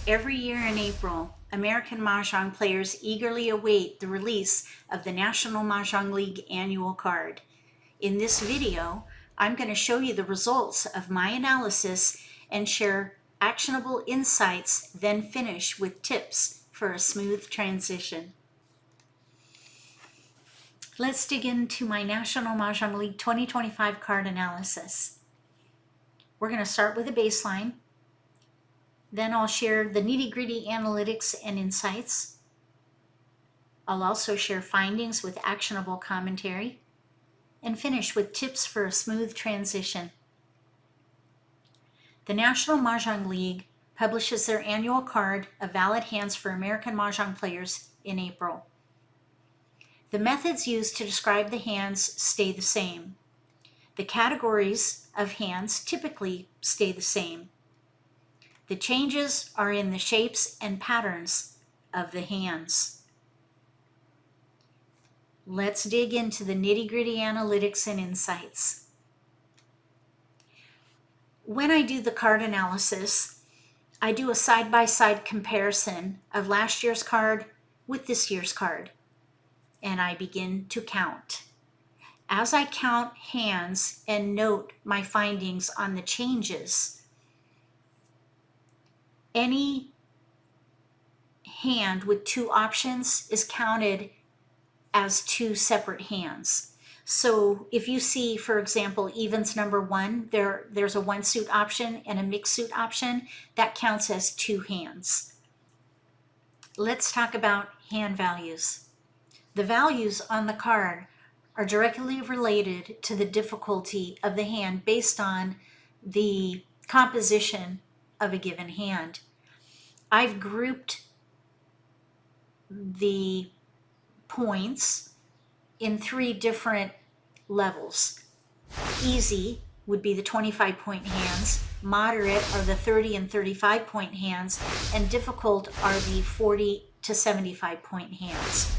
Every year in April, American Mahjong players eagerly await the release of the National Mah Jongg League annual card. In this video, I'm going to show you the results of my analysis and share actionable insights, then finish with tips for a smooth transition. Let's dig into my National Mah Jongg League 2025 card analysis. We're going to start with a baseline. Then I'll share the nitty-gritty analytics and insights. I'll also share findings with actionable commentary and finish with tips for a smooth transition. The National Mah Jongg League publishes their annual card of valid hands for American Mahjong players in April. The methods used to describe the hands stay the same. The categories of hands typically stay the same. The changes are in the shapes and patterns of the hands. Let's dig into the nitty-gritty analytics and insights. When I do the card analysis, I do a side-by-side comparison of last year's card with this year's card, and I begin to count. As I count hands and note my findings on the changes, any hand with two options is counted as two separate hands. So if you see, for example, evens number 1, there's a one suit option and a mixed suit option, that counts as two hands. Let's talk about hand values. The values on the card are directly related to the difficulty of the hand based on the composition of a given hand. I've grouped the points in 3 different levels. Easy would be the 25-point hands, moderate are the 30 and 35-point hands, and difficult are the 40 to 75-point hands.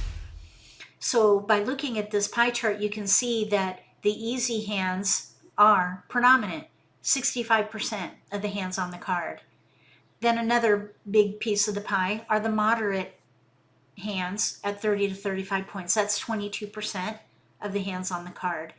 So by looking at this pie chart, you can see that the easy hands are predominant, 65% of the hands on the card. Then another big piece of the pie are the moderate hands at 30 to 35 points. That's 22% of the hands on the card.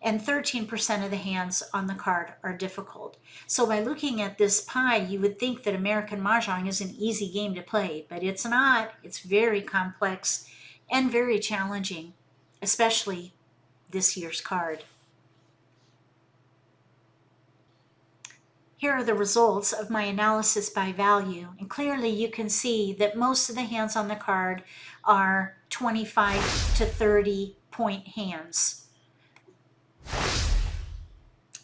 And 13% of the hands on the card are difficult. So by looking at this pie, you would think that American Mahjong is an easy game to play, but it's not. It's very complex and very challenging, especially this year's card. Here are the results of my analysis by value, and clearly you can see that most of the hands on the card are 25 to 30 point hands.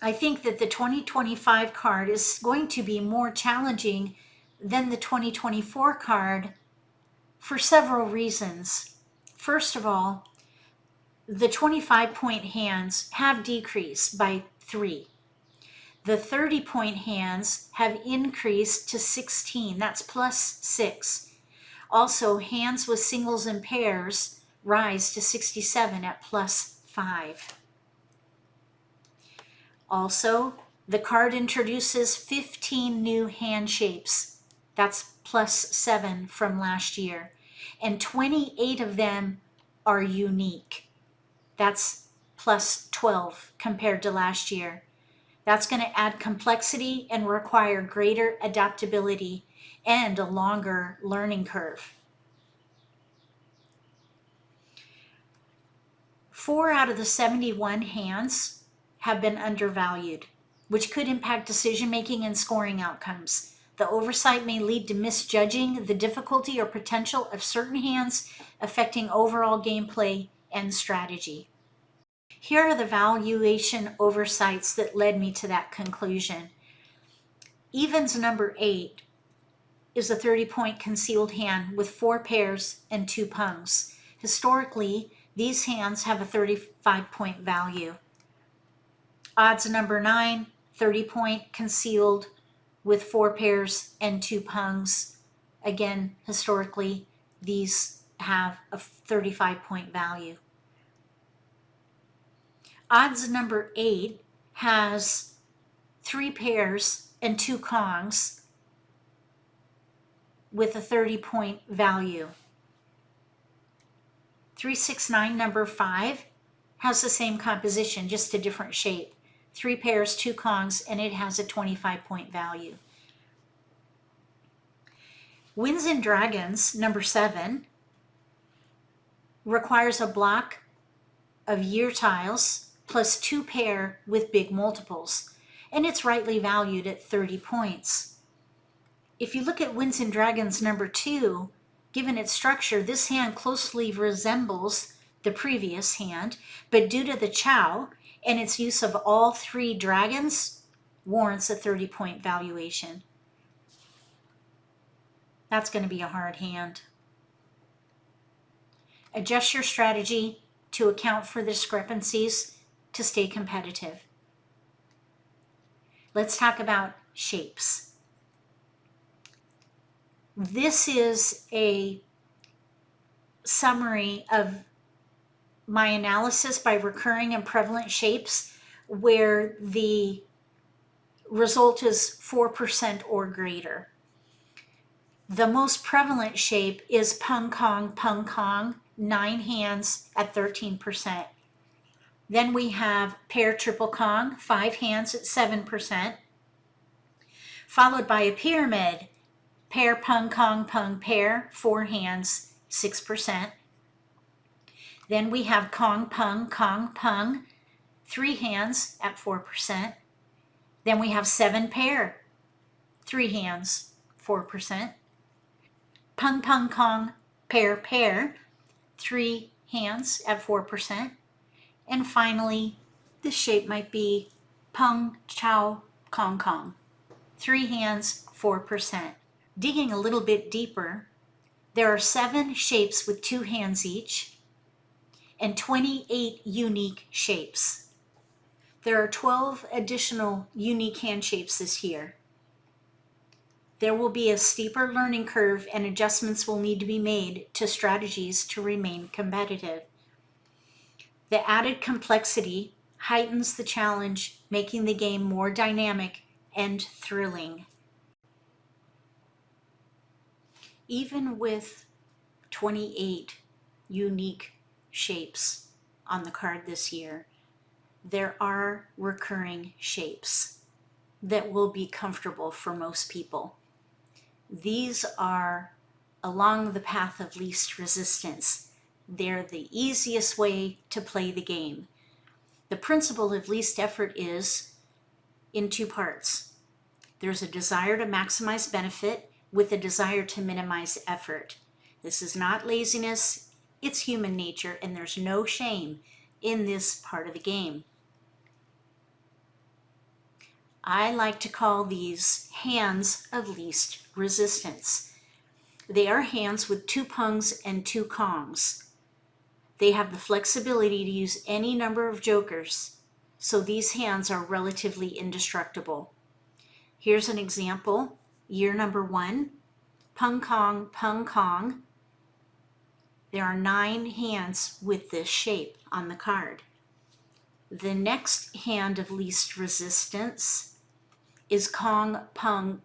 I think that the 2025 card is going to be more challenging than the 2024 card for several reasons. First of all, the 25-point hands have decreased by 3. The 30-point hands have increased to 16. That's plus 6. Also, hands with singles and pairs rise to 67 at plus 5. Also, the card introduces 15 new hand shapes. That's plus 7 from last year. And 28 of them are unique. That's plus 12 compared to last year. That's going to add complexity and require greater adaptability and a longer learning curve. 4 out of the 71 hands have been undervalued, which could impact decision-making and scoring outcomes. The oversight may lead to misjudging the difficulty or potential of certain hands, affecting overall gameplay and strategy. Here are the valuation oversights that led me to that conclusion. Evens number 8 is a 30-point concealed hand with 4 pairs and 2 pungs. Historically, these hands have a 35-point value. Odds number 9, 30-point concealed with 4 pairs and 2 pungs. Again, historically, these have a 35-point value. Odds number 8 has 3 pairs and 2 kongs. with a 30-point value. 369 number 5 has the same composition, just a different shape. 3 pairs, 2 Kongs, and it has a 25-point value. Winds and Dragons number 7 requires a block of year tiles plus 2 pair with big multiples, and it's rightly valued at 30 points. If you look at Winds and Dragons number 2, given its structure, this hand closely resembles the previous hand, but due to the chow and its use of all 3 dragons, warrants a 30-point valuation. That's going to be a hard hand. Adjust your strategy to account for the discrepancies to stay competitive. Let's talk about shapes. This is a summary of my analysis by recurring and prevalent shapes where the result is 4% or greater. The most prevalent shape is Pung Kong, 9 hands at 13%. Then we have pair triple Kong, 5 hands at 7%, followed by a pyramid, pair Pung pair, 4 hands, 6%. Then we have Kong Pung, 3 hands at 4%. Then we have 7 pair, 3 hands, 4%. Pung Kong pair, 3 hands at 4%. And finally, this shape might be Pung Chow Kong, 3 hands, 4%. Digging a little bit deeper, there are 7 shapes with 2 hands each and 28 unique shapes. There are 12 additional unique hand shapes this year. There will be a steeper learning curve and adjustments will need to be made to strategies to remain competitive. The added complexity heightens the challenge, making the game more dynamic and thrilling. Even with 28 unique shapes on the card this year, there are recurring shapes that will be comfortable for most people. These are along the path of least resistance. They're the easiest way to play the game. The principle of least effort is in 2 parts. There's a desire to maximize benefit with a desire to minimize effort. This is not laziness, it's human nature, and there's no shame in this part of the game. I like to call these hands of least resistance. They are hands with 2 pungs and 2 kongs. They have the flexibility to use any number of jokers, so these hands are relatively indestructible. Here's an example. Year number 1, Pung Kong. There are 9 hands with this shape on the card. The next hand of least resistance is Kong Pung,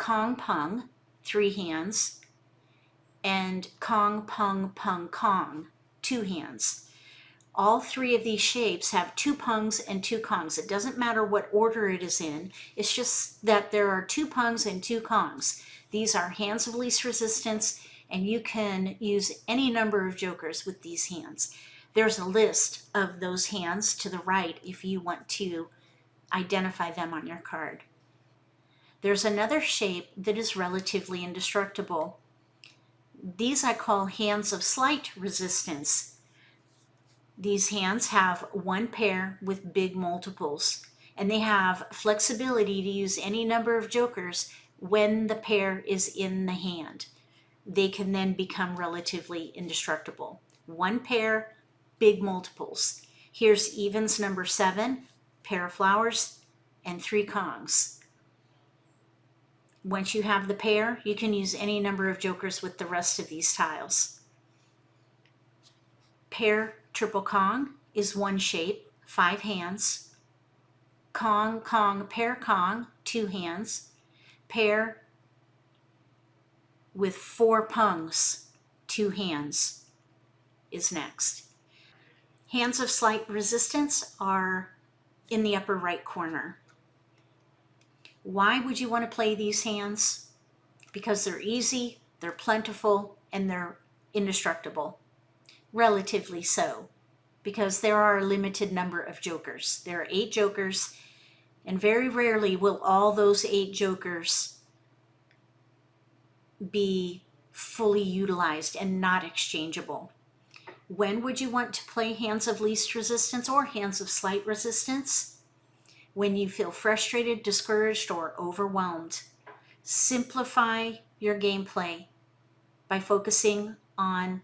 3 hands, and Kong Pung, 2 hands. All 3 of these shapes have 2 pungs and 2 kongs. It doesn't matter what order it is in. It's just that there are 2 pungs and 2 kongs. These are hands of least resistance, and you can use any number of jokers with these hands. There's a list of those hands to the right if you want to identify them on your card. There's another shape that is relatively indestructible. These I call hands of slight resistance. These hands have 1 pair with big multiples, and they have flexibility to use any number of jokers when the pair is in the hand. They can then become relatively indestructible. 1 pair, big multiples. Here's evens number 7, pair of flowers, and 3 kongs. Once you have the pair, you can use any number of jokers with the rest of these tiles. Pair triple Kong is 1 shape, 5 hands. Kong pair Kong, 2 hands. Pair with 4 pungs, 2 hands is next. Hands of slight resistance are in the upper right corner. Why would you want to play these hands? Because they're easy, they're plentiful, and they're indestructible. Relatively so, because there are a limited number of jokers. There are 8 jokers, and very rarely will all those 8 jokers be fully utilized and not exchangeable. When would you want to play hands of least resistance or hands of slight resistance? When you feel frustrated, discouraged, or overwhelmed. Simplify your gameplay by focusing on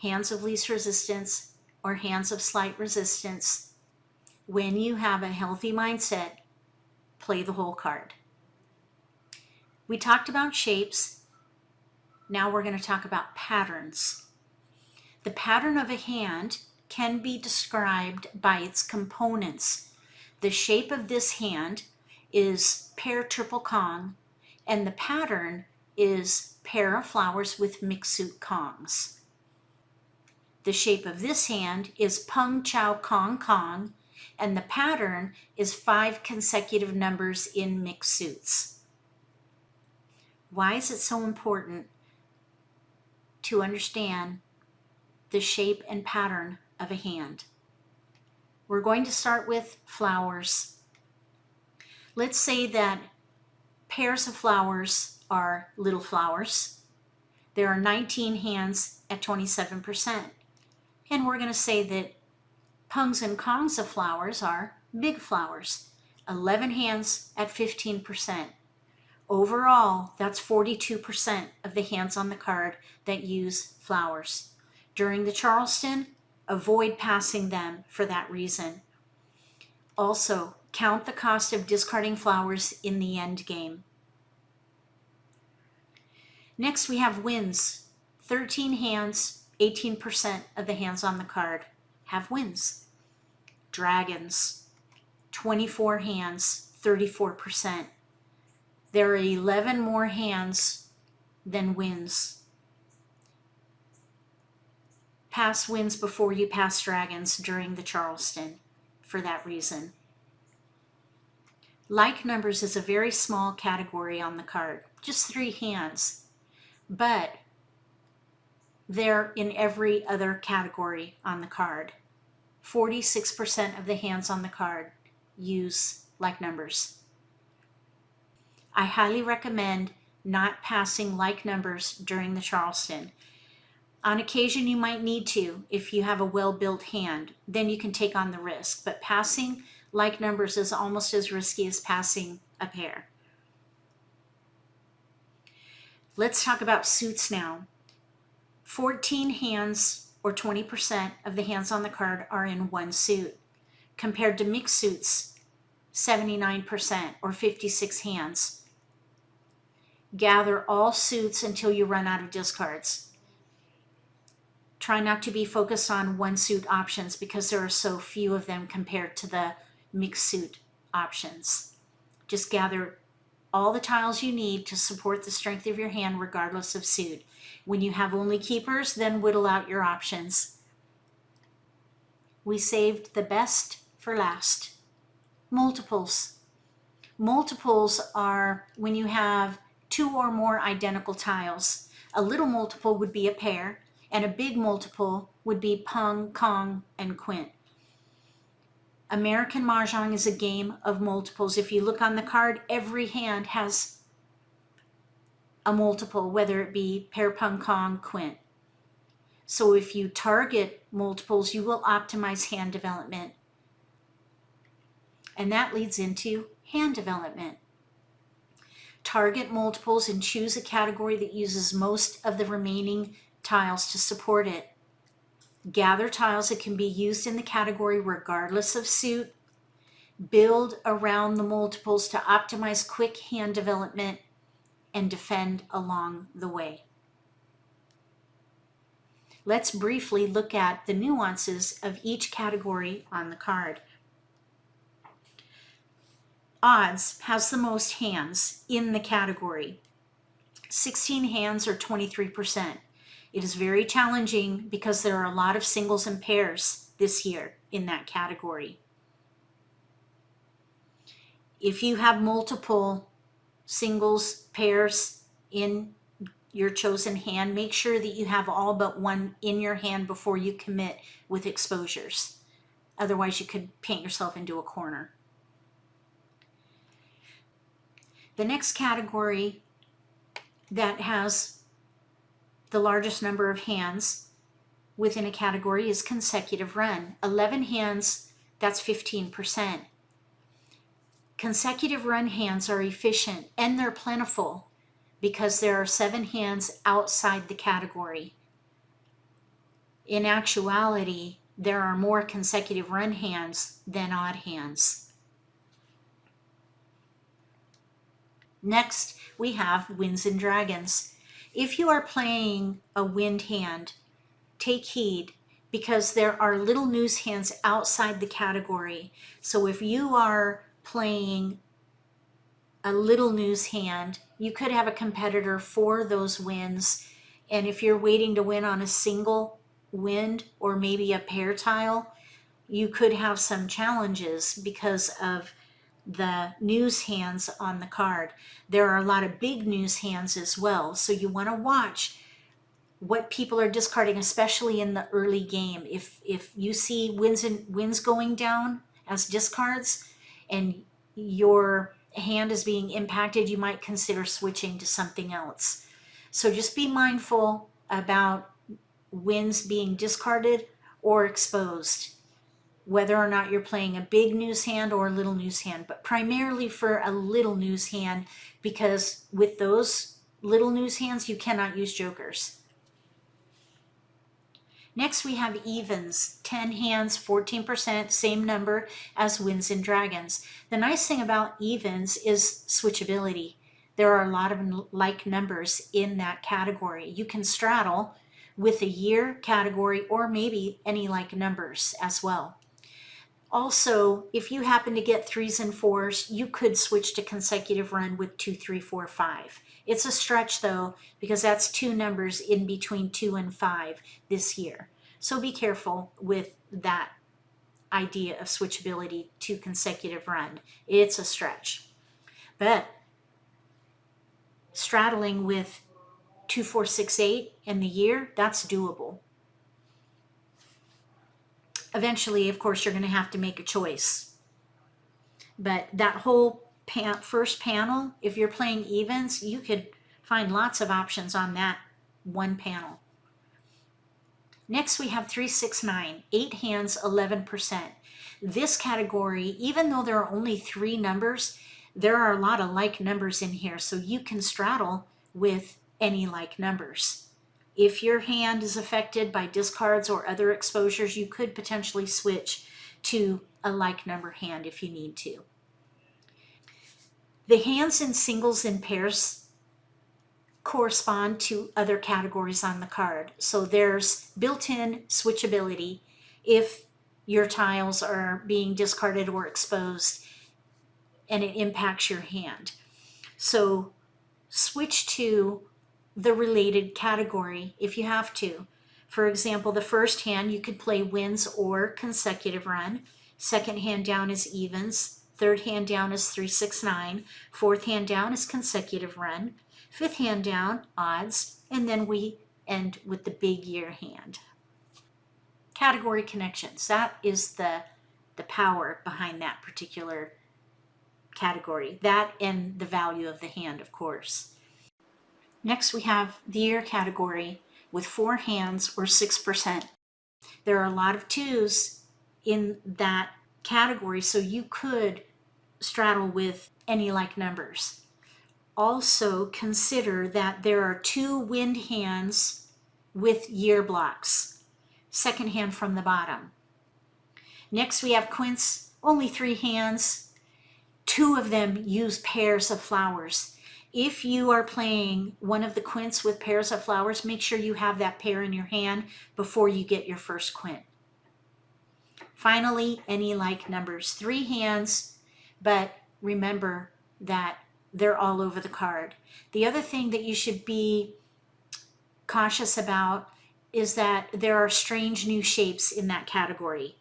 hands of least resistance or hands of slight resistance. When you have a healthy mindset, play the whole card. We talked about shapes. Now we're going to talk about patterns. The pattern of a hand can be described by its components. The shape of this hand is pair triple Kong, and the pattern is pair of flowers with mixed suit Kongs. The shape of this hand is Pung Chow Kong Kong, and the pattern is 5 consecutive numbers in mixed suits. Why is it so important to understand the shape and pattern of a hand? We're going to start with flowers. Let's say that pairs of flowers are little flowers. There are 19 hands at 27%. And we're going to say that pungs and kongs of flowers are big flowers. 11 hands at 15%. Overall, that's 42% of the hands on the card that use flowers. During the Charleston, avoid passing them for that reason. Also, count the cost of discarding flowers in the end game. Next, we have wins. 13 hands, 18% of the hands on the card have wins. Dragons, 24 hands, 34%. There are 11 more hands than wins. Pass wins before you pass dragons during the Charleston for that reason. Like numbers is a very small category on the card, just 3 hands, but they're in every other category on the card. 46% of the hands on the card use like numbers. I highly recommend not passing like numbers during the Charleston. On occasion, you might need to if you have a well-built hand. Then you can take on the risk. But passing like numbers is almost as risky as passing a pair. Let's talk about suits now. 14 hands, or 20% of the hands on the card, are in one suit, compared to mixed suits, 79%, or 56 hands. Gather all suits until you run out of discards. Try not to be focused on one suit options because there are so few of them compared to the mixed suit options. Just gather all the tiles you need to support the strength of your hand regardless of suit. When you have only keepers, then whittle out your options. We saved the best for last. Multiples. Multiples are when you have 2 or more identical tiles. A little multiple would be a pair, and a big multiple would be Pung, Kong, and Quint. American Mahjong is a game of multiples. If you look on the card, every hand has a multiple, whether it be pair, Pung, Kong, Quint. So if you target multiples, you will optimize hand development. And that leads into hand development. Target multiples and choose a category that uses most of the remaining tiles to support it. Gather tiles that can be used in the category regardless of suit. Build around the multiples to optimize quick hand development and defend along the way. Let's briefly look at the nuances of each category on the card. Odds has the most hands in the category. 16 hands or 23%. It is very challenging because there are a lot of singles and pairs this year in that category. If you have multiple singles, pairs in your chosen hand, make sure that you have all but one in your hand before you commit with exposures. Otherwise, you could paint yourself into a corner. The next category that has the largest number of hands within a category is consecutive run. 11 hands, that's 15%. Consecutive run hands are efficient and they're plentiful because there are 7 hands outside the category. In actuality, there are more consecutive run hands than odd hands. Next, we have winds and dragons. If you are playing a wind hand, take heed because there are little news hands outside the category. So if you are playing a little news hand, you could have a competitor for those winds. And if you're waiting to win on a single wind or maybe a pair tile, you could have some challenges because of the news hands on the card. There are a lot of big news hands as well, so you want to watch what people are discarding, especially in the early game. If you see winds going down as discards and your hand is being impacted, you might consider switching to something else. So just be mindful about winds being discarded or exposed, whether or not you're playing a big news hand or a little news hand, but primarily for a little news hand, because with those little news hands, you cannot use jokers. Next, we have evens, 10 hands, 14%, same number as winds and dragons. The nice thing about evens is switchability. There are a lot of like numbers in that category. You can straddle with a year category or maybe any like numbers as well. Also, if you happen to get 3s and 4s, you could switch to consecutive run with 2, 3, 4, 5. It's a stretch though, because that's 2 numbers in between 2 and 5 this year. So be careful with that idea of switchability to consecutive run. It's a stretch. But straddling with 2, 4, 6, 8 in the year, that's doable. Eventually, of course, you're going to have to make a choice. But that whole first panel, if you're playing evens, you could find lots of options on that one panel. Next, we have 3, 6, 9, 8 hands, 11%. This category, even though there are only 3 numbers, there are a lot of like numbers in here, so you can straddle with any like numbers. If your hand is affected by discards or other exposures, you could potentially switch to a like number hand if you need to. The hands in singles and pairs correspond to other categories on the card. So there's built-in switchability if your tiles are being discarded or exposed and it impacts your hand. So switch to the related category if you have to. For example, the first hand you could play wins or consecutive run. Second hand down is evens. Third hand down is 3, 6, 9. Fourth hand down is consecutive run. Fifth hand down, odds. And then we end with the big year hand. Category connections. That is the power behind that particular category. That and the value of the hand, of course. Next, we have the year category with 4 hands or 6%. There are a lot of 2s in that category, so you could straddle with any like numbers. Also consider that there are 2 wind hands with year blocks, second hand from the bottom. Next, we have quints, only 3 hands. 2 of them use pairs of flowers. If you are playing one of the quints with pairs of flowers, make sure you have that pair in your hand before you get your first quint. Finally, any like numbers, 3 hands, but remember that they're all over the card. The other thing that you should be cautious about is that there are strange new shapes in that category.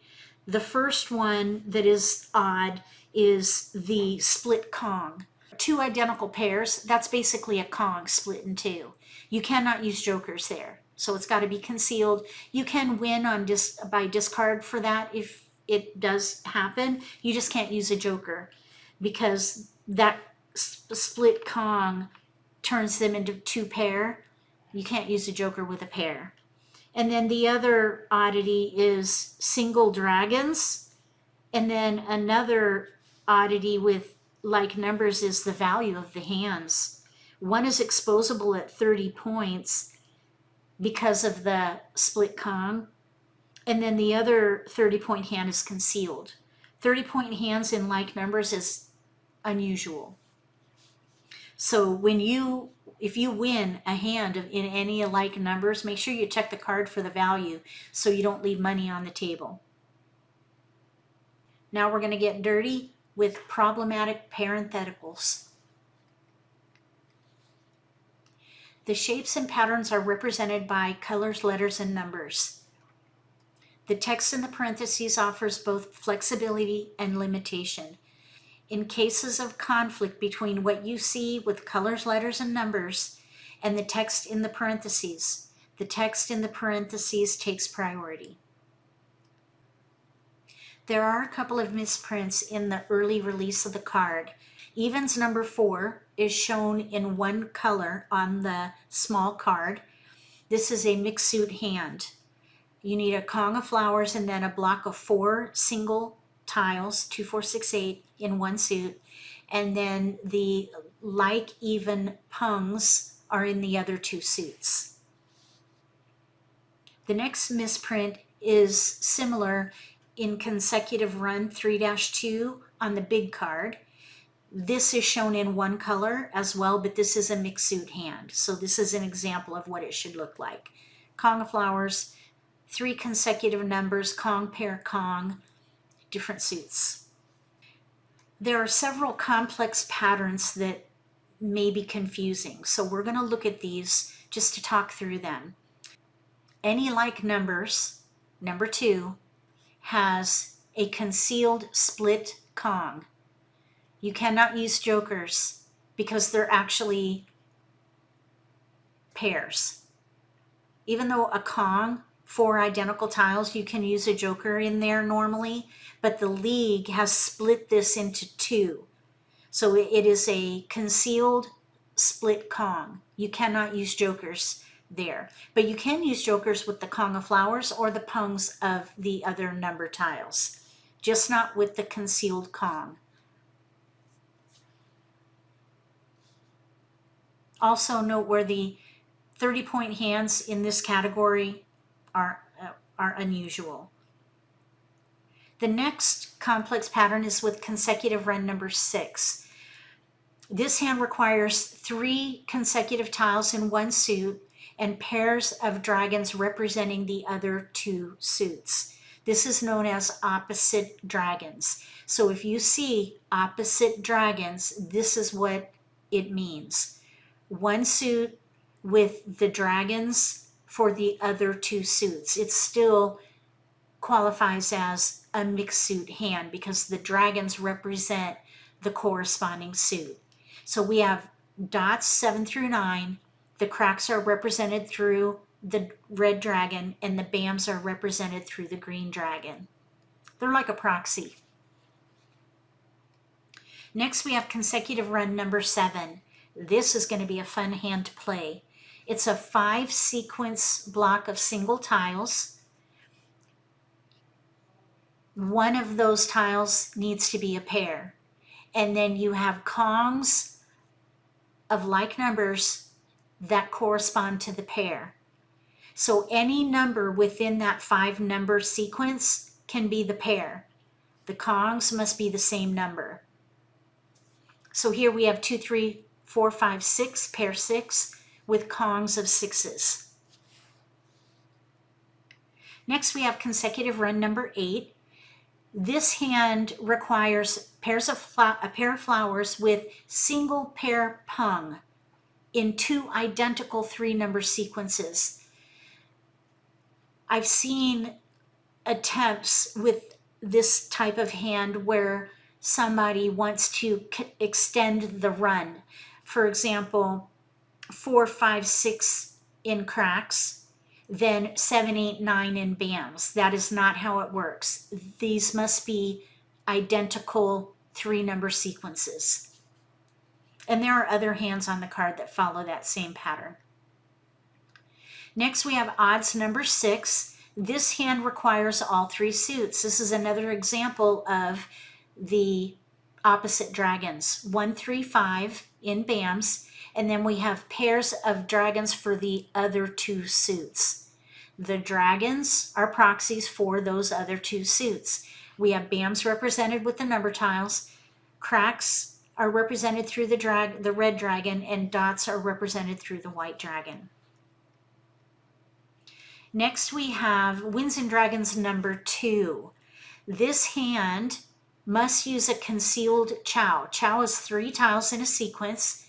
The first one that is odd is the split Kong. Two identical pairs, that's basically a Kong split in two. You cannot use jokers there, so it's got to be concealed. You can win on by discard for that if it does happen. You just can't use a joker because that split Kong turns them into two pair. You can't use a joker with a pair. And then the other oddity is single dragons. And then another oddity with like numbers is the value of the hands. One is exposable at 30 points because of the split Kong. And then the other 30-point hand is concealed. 30-point hands in like numbers is unusual. So if you win a hand in any alike numbers, make sure you check the card for the value so you don't leave money on the table. Now we're going to get dirty with problematic parentheticals. The shapes and patterns are represented by colors, letters, and numbers. The text in the parentheses offers both flexibility and limitation. In cases of conflict between what you see with colors, letters, and numbers and the text in the parentheses takes priority. There are a couple of misprints in the early release of the card. Evens number 4 is shown in one color on the small card. This is a mixed suit hand. You need a Kong of flowers and then a block of 4 single tiles, 2, 4, 6, 8 in one suit, and then the like even pungs are in the other 2 suits. The next misprint is similar in consecutive run 3-2 on the big card. This is shown in one color as well, but this is a mixed suit hand. So this is an example of what it should look like. Kong of flowers, 3 consecutive numbers, Kong, pair, Kong, different suits. There are several complex patterns that may be confusing. So we're going to look at these just to talk through them. Any like numbers, number 2, has a concealed split Kong. You cannot use jokers because they're actually pairs. Even though a Kong, 4 identical tiles, you can use a joker in there normally, but the league has split this into 2. So it is a concealed split Kong. You cannot use jokers there, but you can use jokers with the Kong of flowers or the pungs of the other number tiles, just not with the concealed Kong. Also noteworthy, 30-point hands in this category are unusual. The next complex pattern is with consecutive run number 6. This hand requires 3 consecutive tiles in one suit and pairs of dragons representing the other 2 suits. This is known as opposite dragons. So if you see opposite dragons, this is what it means. One suit with the dragons for the other 2 suits. It still qualifies as a mixed suit hand because the dragons represent the corresponding suit. So we have dots 7 through 9. The cracks are represented through the red dragon and the bams are represented through the green dragon. They're like a proxy. Next we have consecutive run number 7. This is going to be a fun hand to play. It's a 5 sequence block of single tiles. One of those tiles needs to be a pair. And then you have Kongs of like numbers that correspond to the pair. So any number within that 5 number sequence can be the pair. The Kongs must be the same number. So here we have 2, 3, 4, 5, 6, pair 6 with Kongs of 6s. Next we have consecutive run number 8. This hand requires a pair of flowers with single pair pung in 2 identical 3-number sequences. I've seen attempts with this type of hand where somebody wants to extend the run. For example, 4, 5, 6 in cracks, then 7, 8, 9 in BAMs. That is not how it works. These must be identical 3-number sequences. And there are other hands on the card that follow that same pattern. Next we have odds number 6. This hand requires all 3 suits. This is another example of the opposite dragons. 1, 3, 5 in BAMs, and then we have pairs of dragons for the other 2 suits. The dragons are proxies for those other 2 suits. We have BAMs represented with the number tiles, cracks are represented through the red dragon, and dots are represented through the white dragon. Next we have Winds and Dragons number 2. This hand must use a concealed chow. Chow is 3 tiles in a sequence,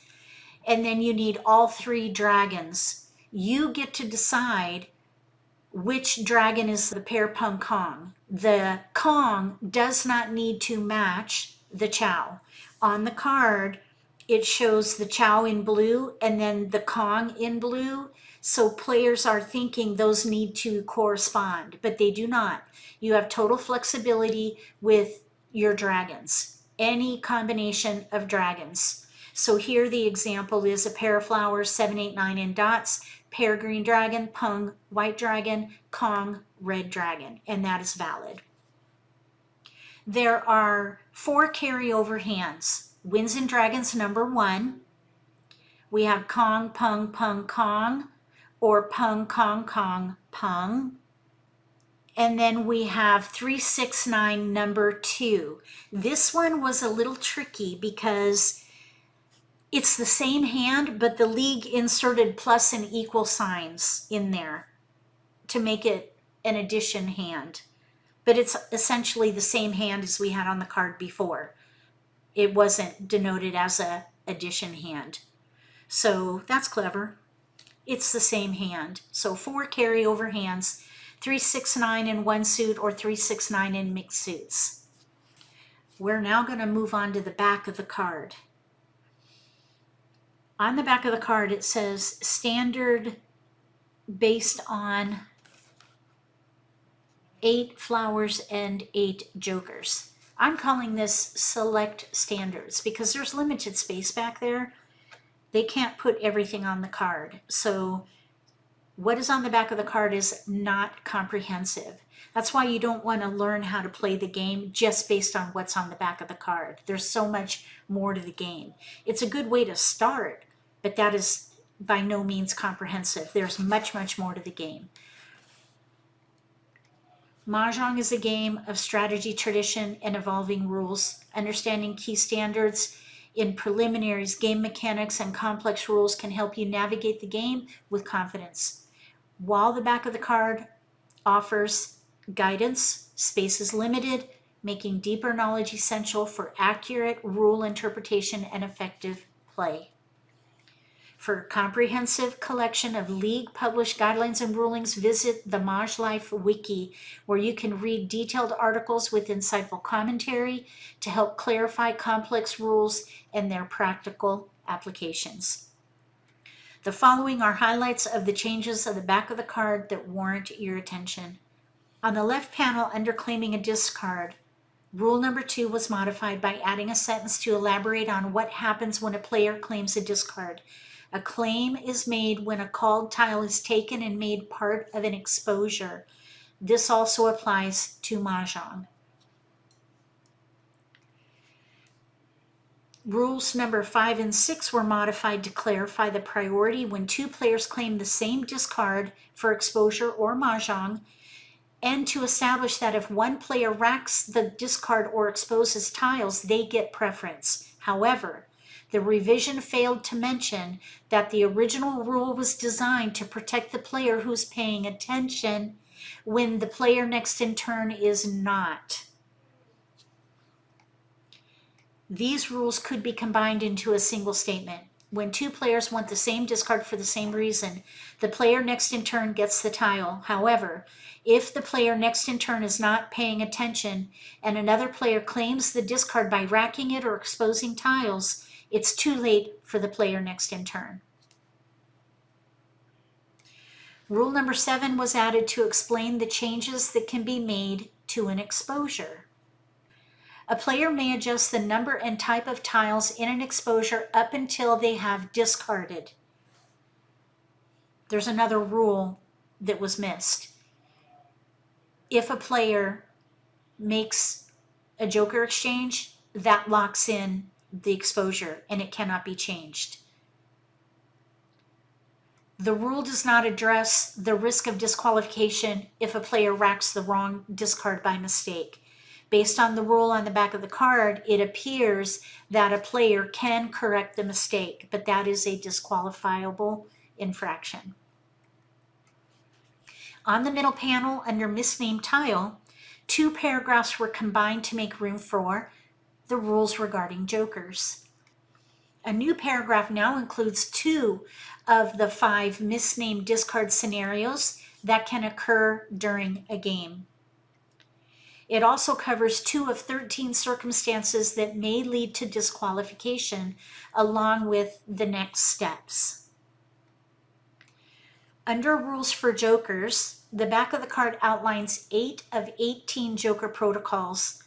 and then you need all 3 dragons. You get to decide which dragon is the pair pung kong. The kong does not need to match the chow. On the card, it shows the chow in blue and then the kong in blue. So players are thinking those need to correspond, but they do not. You have total flexibility with your dragons, any combination of dragons. So here the example is a pair of flowers, 7, 8, 9 in dots, pair green dragon, pung white dragon, kong red dragon, and that is valid. There are 4 carryover hands. Winds and Dragons number 1. We have kong, pung, pung, kong, or pung, kong, kong, pung. And then we have 3, 6, 9 number 2. This one was a little tricky because it's the same hand, but the league inserted plus and equal signs in there to make it an addition hand. But it's essentially the same hand as we had on the card before. It wasn't denoted as a addition hand. So that's clever. It's the same hand. So 4 carryover hands, 3, 6, 9 in one suit or 3, 6, 9 in mixed suits. We're now going to move on to the back of the card. On the back of the card it says standard based on 8 flowers and 8 jokers. I'm calling this select standards because there's limited space back there. They can't put everything on the card. So what is on the back of the card is not comprehensive. That's why you don't want to learn how to play the game just based on what's on the back of the card. There's so much more to the game. It's a good way to start, but that is by no means comprehensive. There's much, much more to the game. Mahjong is a game of strategy, tradition, and evolving rules. Understanding key standards in preliminaries, game mechanics, and complex rules can help you navigate the game with confidence. While the back of the card offers guidance, space is limited, making deeper knowledge essential for accurate rule interpretation and effective play. For a comprehensive collection of league published guidelines and rulings, visit the MAHJLIFE wiki, where you can read detailed articles with insightful commentary to help clarify complex rules and their practical applications. The following are highlights of the changes of the back of the card that warrant your attention. On the left panel under claiming a discard, rule number 2 was modified by adding a sentence to elaborate on what happens when a player claims a discard. A claim is made when a called tile is taken and made part of an exposure. This also applies to Mahjong. Rules number 5 and 6 were modified to clarify the priority when 2 players claim the same discard for exposure or Mahjong, and to establish that if one player racks the discard or exposes tiles, they get preference. However, the revision failed to mention that the original rule was designed to protect the player who's paying attention when the player next in turn is not. These rules could be combined into a single statement. When two players want the same discard for the same reason, the player next in turn gets the tile. However, if the player next in turn is not paying attention and another player claims the discard by racking it or exposing tiles, it's too late for the player next in turn. Rule number 7 was added to explain the changes that can be made to an exposure. A player may adjust the number and type of tiles in an exposure up until they have discarded. There's another rule that was missed. If a player makes a joker exchange, that locks in the exposure and it cannot be changed. The rule does not address the risk of disqualification if a player racks the wrong discard by mistake. Based on the rule on the back of the card, it appears that a player can correct the mistake, but that is a disqualifiable infraction. On the middle panel under misnamed tile, 2 paragraphs were combined to make room for the rules regarding jokers. A new paragraph now includes 2 of the 5 misnamed discard scenarios that can occur during a game. It also covers 2 of 13 circumstances that may lead to disqualification, along with the next steps. Under rules for jokers, the back of the card outlines 8 of 18 joker protocols,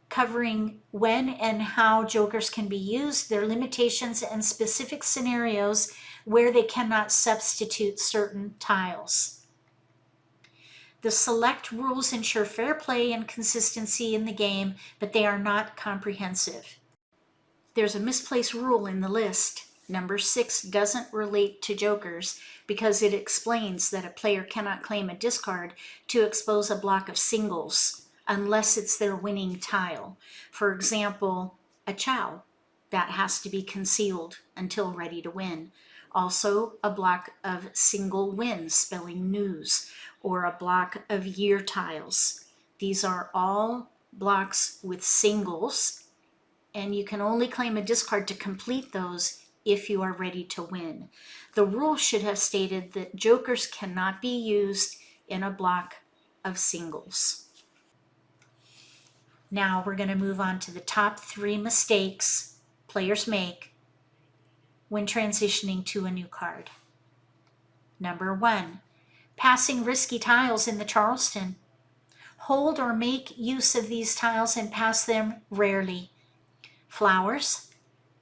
covering when and how jokers can be used, their limitations, and specific scenarios where they cannot substitute certain tiles. The select rules ensure fair play and consistency in the game, but they are not comprehensive. There's a misplaced rule in the list. Number 6 doesn't relate to jokers because it explains that a player cannot claim a discard to expose a block of singles unless it's their winning tile. For example, a chow, that has to be concealed until ready to win. Also, a block of single wins, spelling news, or a block of year tiles. These are all blocks with singles, and you can only claim a discard to complete those if you are ready to win. The rule should have stated that jokers cannot be used in a block of singles. Now we're going to move on to the top 3 mistakes players make when transitioning to a new card. Number 1, passing risky tiles in the Charleston. Hold or make use of these tiles and pass them rarely. Flowers,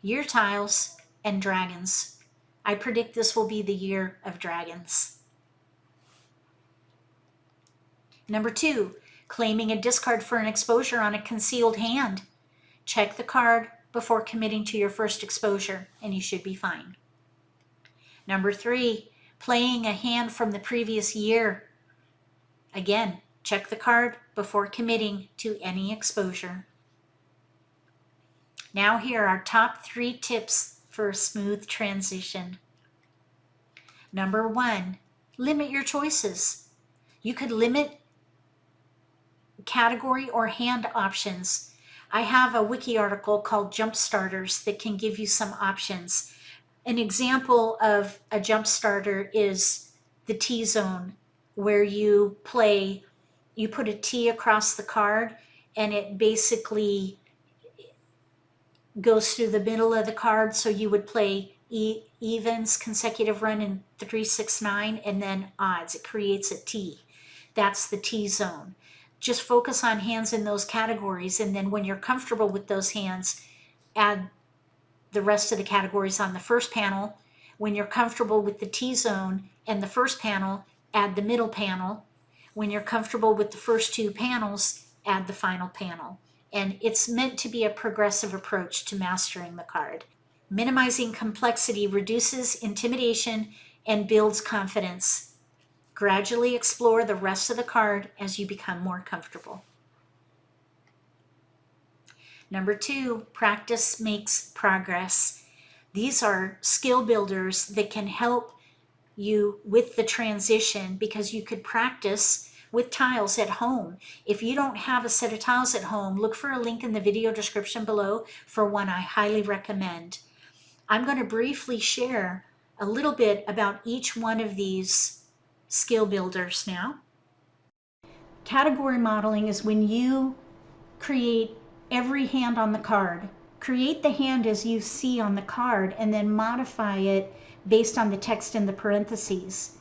year tiles, and dragons. I predict this will be the year of dragons. Number 2, claiming a discard for an exposure on a concealed hand. Check the card before committing to your first exposure, and you should be fine. Number 3, playing a hand from the previous year. Again, check the card before committing to any exposure. Now here are top 3 tips for a smooth transition. Number 1, limit your choices. You could limit category or hand options. I have a wiki article called Jump Starters that can give you some options. An example of a jump starter is the T-zone, where you put a T across the card and it basically goes through the middle of the card. So you would play evens, consecutive run in 3, 6, 9, and then odds. It creates a T. That's the T-zone. Just focus on hands in those categories, and then when you're comfortable with those hands, add the rest of the categories on the first panel. When you're comfortable with the T-zone and the first panel, add the middle panel. When you're comfortable with the first 2 panels, add the final panel. And it's meant to be a progressive approach to mastering the card. Minimizing complexity reduces intimidation and builds confidence. Gradually explore the rest of the card as you become more comfortable. Number 2, practice makes progress. These are skill builders that can help you with the transition because you could practice with tiles at home. If you don't have a set of tiles at home, look for a link in the video description below for one I highly recommend. I'm going to briefly share a little bit about each one of these skill builders now. Category modeling is when you create every hand on the card. Create the hand as you see on the card and then modify it based on the text in the parentheses.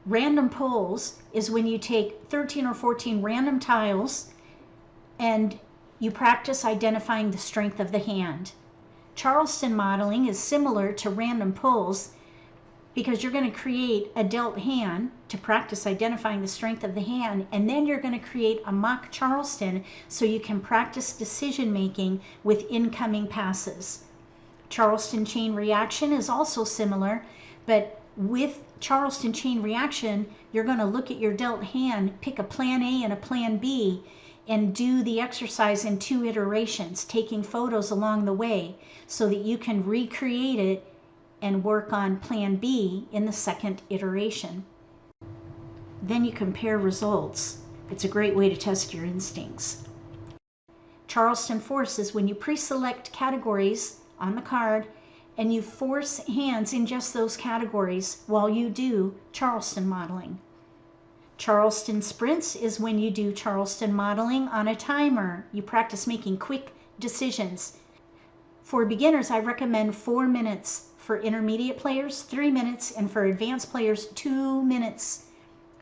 Random pulls is when you take 13 or 14 random tiles and you practice identifying the strength of the hand. Charleston modeling is similar to random pulls because you're going to create a dealt hand to practice identifying the strength of the hand, and then you're going to create a mock Charleston so you can practice decision making with incoming passes. Charleston chain reaction is also similar, but with Charleston chain reaction, you're going to look at your dealt hand, pick a plan A and a plan B, and do the exercise in 2 iterations, taking photos along the way so that you can recreate it and work on plan B in the 2nd iteration. Then you compare results. It's a great way to test your instincts. Charleston force is when you pre-select categories on the card and you force hands in just those categories while you do Charleston modeling. Charleston sprints is when you do Charleston modeling on a timer. You practice making quick decisions. For beginners, I recommend 4 minutes. For intermediate players, 3 minutes, and for advanced players, 2 minutes.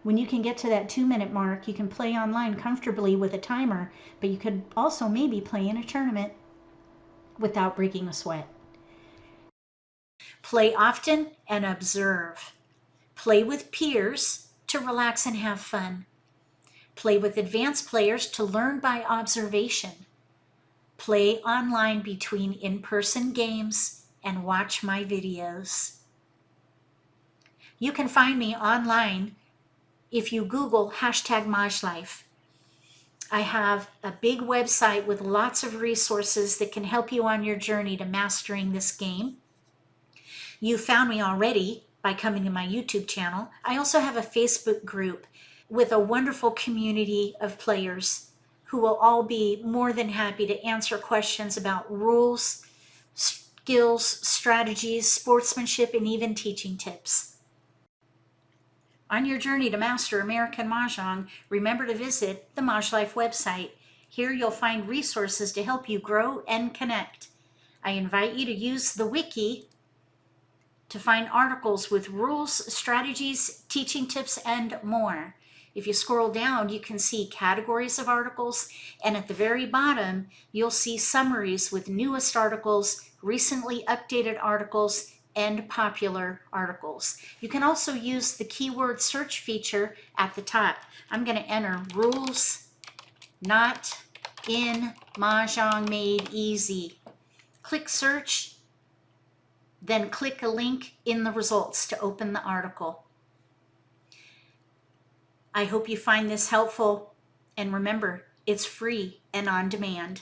When you can get to that 2-minute mark, you can play online comfortably with a timer, but you could also maybe play in a tournament without breaking a sweat. Play often and observe. Play with peers to relax and have fun. Play with advanced players to learn by observation. Play online between in-person games and watch my videos. You can find me online if you Google #MAHJLIFE. I have a big website with lots of resources that can help you on your journey to mastering this game. You found me already by coming to my YouTube channel. I also have a Facebook group with a wonderful community of players who will all be more than happy to answer questions about rules, skills, strategies, sportsmanship, and even teaching tips. On your journey to master American Mahjong, remember to visit the MAHJLIFE website. Here you'll find resources to help you grow and connect. I invite you to use the wiki to find articles with rules, strategies, teaching tips, and more. If you scroll down, you can see categories of articles, and at the very bottom, you'll see summaries with newest articles, recently updated articles, and popular articles. You can also use the keyword search feature at the top. I'm going to enter rules not in Mahjong made easy. Click search, then click a link in the results to open the article. I hope you find this helpful, and remember, it's free and on demand.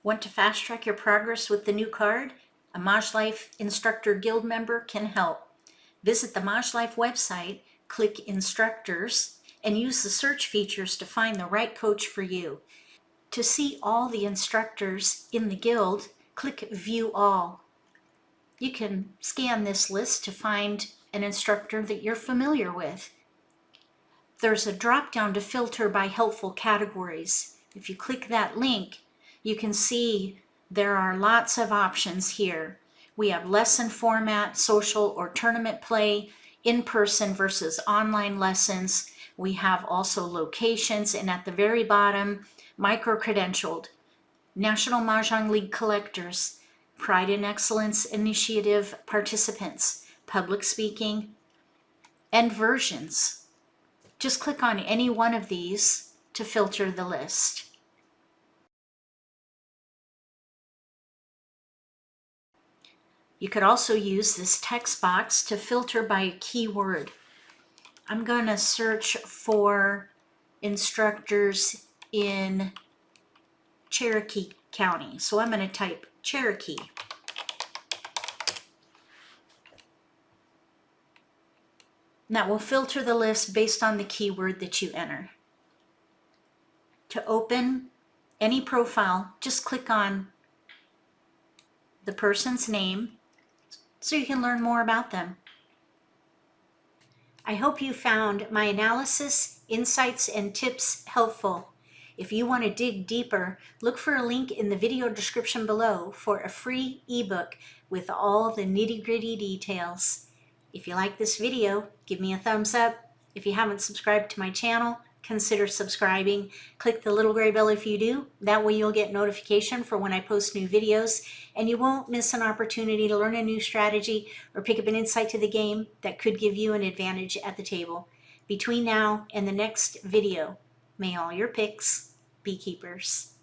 Want to fast track your progress with the new card? A MAHJLIFE Instructor Guild member can help. Visit the MAHJLIFE website, click Instructors, and use the search features to find the right coach for you. To see all the instructors in the guild, click View All. You can scan this list to find an instructor that you're familiar with. There's a drop-down to filter by helpful categories. If you click that link, you can see there are lots of options here. We have lesson format, social or tournament play, in-person versus online lessons. We have also locations, and at the very bottom, micro-credentialed, National Mah Jongg League collectors, Pride in Excellence Initiative participants, public speaking, and versions. Just click on any one of these to filter the list. You could also use this text box to filter by a keyword. I'm going to search for instructors in Cherokee County. So I'm going to type Cherokee. And that will filter the list based on the keyword that you enter. To open any profile, just click on the person's name so you can learn more about them. I hope you found my analysis, insights, and tips helpful. If you want to dig deeper, look for a link in the video description below for a free ebook with all the nitty-gritty details. If you like this video, give me a thumbs up. If you haven't subscribed to my channel, consider subscribing. Click the little gray bell if you do. That way you'll get notification for when I post new videos, and you won't miss an opportunity to learn a new strategy or pick up an insight to the game that could give you an advantage at the table. Between now and the next video, may all your picks be keepers.